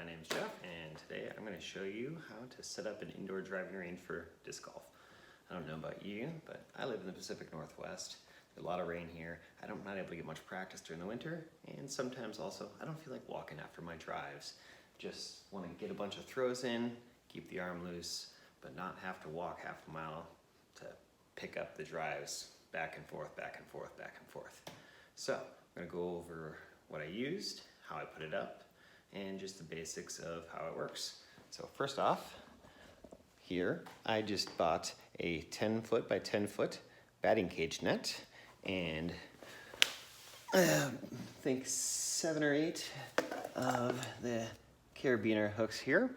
My name is Jeff, and today I'm going to show you how to set up an indoor driving range for disc golf. I don't know about you, but I live in the Pacific Northwest. There's a lot of rain here. I'm not able to get much practice during the winter, and sometimes also I don't feel like walking after my drives. Just want to get a bunch of throws in, keep the arm loose, but not have to walk half a mile to pick up the drives back and forth, back and forth, back and forth. So I'm going to go over what I used, how I put it up, and just the basics of how it works. So first off, here I just bought a 10 foot by 10 foot batting cage net, and I think 7 or 8 of the carabiner hooks here,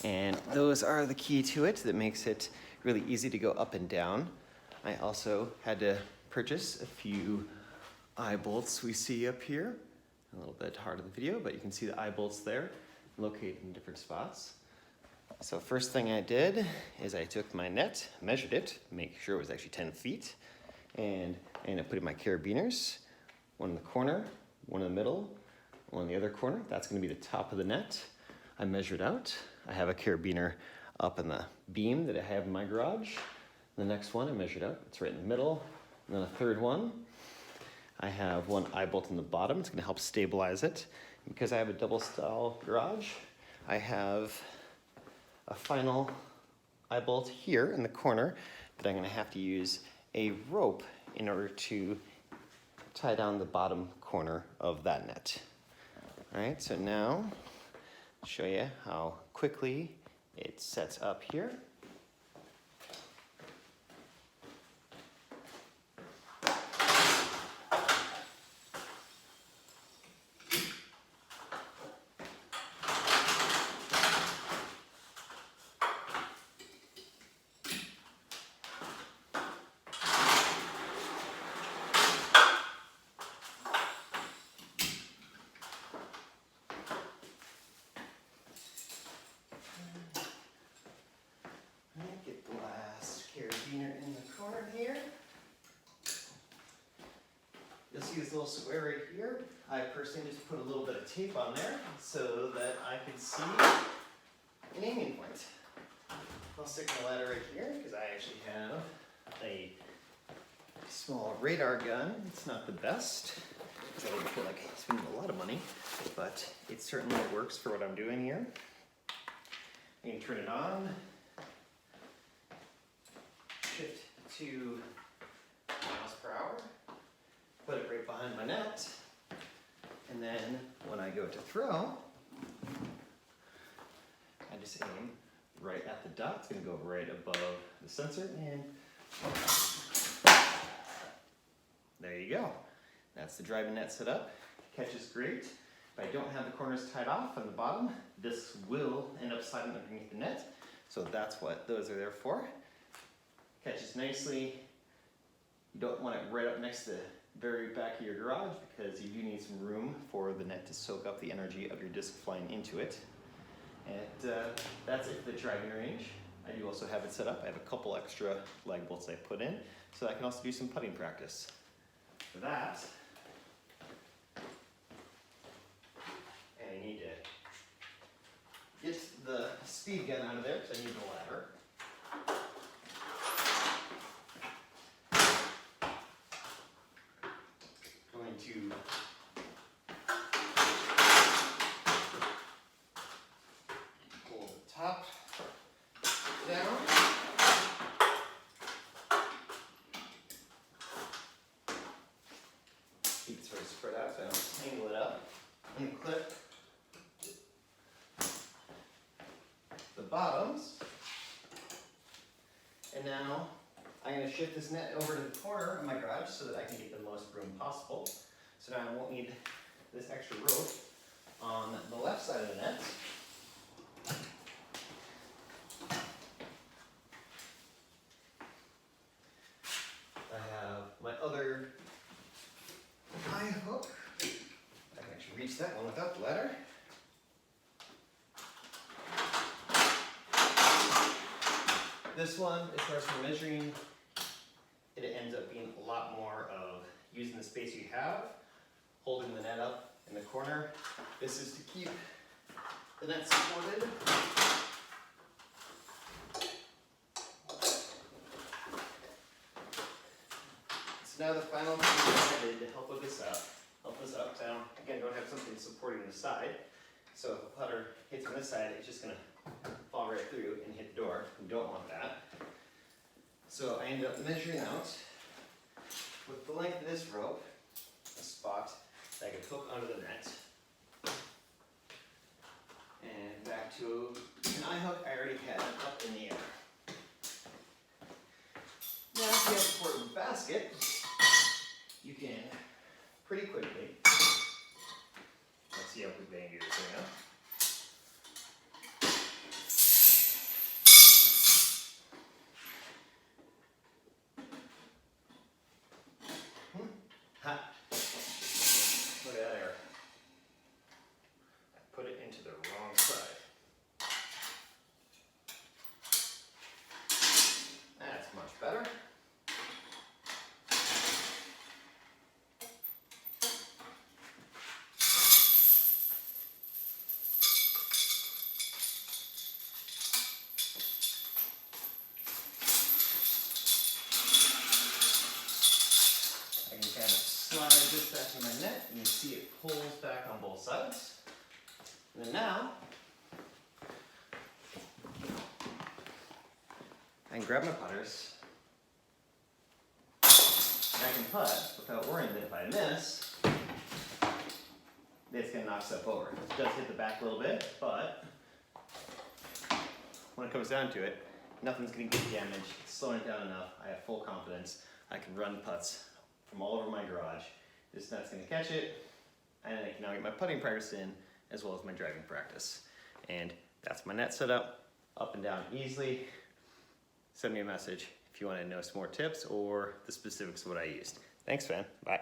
and those are the key to it that makes it really easy to go up and down. I also had to purchase a few eye bolts we see up here. A little bit hard in the video, but you can see the eye bolts there located in different spots. So first thing I did is I took my net, measured it, make sure it was actually 10 feet, and I ended up putting my carabiners, one in the corner, one in the middle, one in the other corner. That's going to be the top of the net. I measured out. I have a carabiner up in the beam that I have in my garage. The next one I measured out. It's right in the middle. And then a third one. I have one eye bolt in the bottom. It's going to help stabilize it. Because I have a double stall garage, I have a final eye bolt here in the corner that I'm going to have to use a rope in order to tie down the bottom corner of that net. All right, so now I'll show you how quickly it sets up here. Get the last carabiner in the corner here. You'll see this little square right here. I personally just put a little bit of tape on there so that I can see an aiming point. I'll stick my ladder right here because I actually have a small radar gun. It's not the best because I don't feel like spending a lot of money, but it certainly works for what I'm doing here. You can turn it on. Shift to miles per hour, put it right behind my net, and then when I go to throw, I just aim right at the dot. It's going to go right above the sensor, and there you go. That's the driving net set up. Catches great. If I don't have the corners tied off on the bottom, this will end up sliding underneath the net, so that's what those are there for. Catches nicely. You don't want it right up next to the very back of your garage because you do need some room for the net to soak up the energy of your disc flying into it. And that's it for the driving range. I do also have it set up. I have a couple extra lag bolts I put in so I can also do some putting practice. For that, and I need to get the speed gun out of there because I need the ladder. To pull the top down. Keep it sort of spread out so I don't tangle it up. And clip the bottoms. And now I'm going to shift this net over to the corner of my garage so that I can get the most room possible. So now I won't need this extra rope on the left side of the net. I have my other eye hook. I can actually reach that one without the ladder. This one, as far as for measuring, it ends up being a lot more of using the space you have, holding the net up in the corner. This is to keep the net supported. So now the final thing I did to help this up, because I again don't have something supporting the side. So if a putter hits on this side, it's just gonna fall right through and hit the door. We don't want that. So I ended up measuring out with the length of this rope, a spot that I could hook onto the net. And back to an eye hook I already had up in the air. Now if you have a portable basket, you can pretty quickly, let's see how quickly I can do this right now. Ha! Look at that error. I put it into the wrong side. That's much better. I can kind of slide this back in my net, and you see it pulls back on both sides. And then now, I can grab my putters, and I can putt without worrying that if I miss, it's going to knock stuff over. It does hit the back a little bit, but when it comes down to it, nothing's going to get damaged. It's slowing it down enough. I have full confidence. I can run putts from all over my garage. This net's going to catch it, and I can now get my putting practice in as well as my driving practice. And that's my net set up and down easily. Send me a message if you want to know some more tips or the specifics of what I used. Thanks, Van. Bye.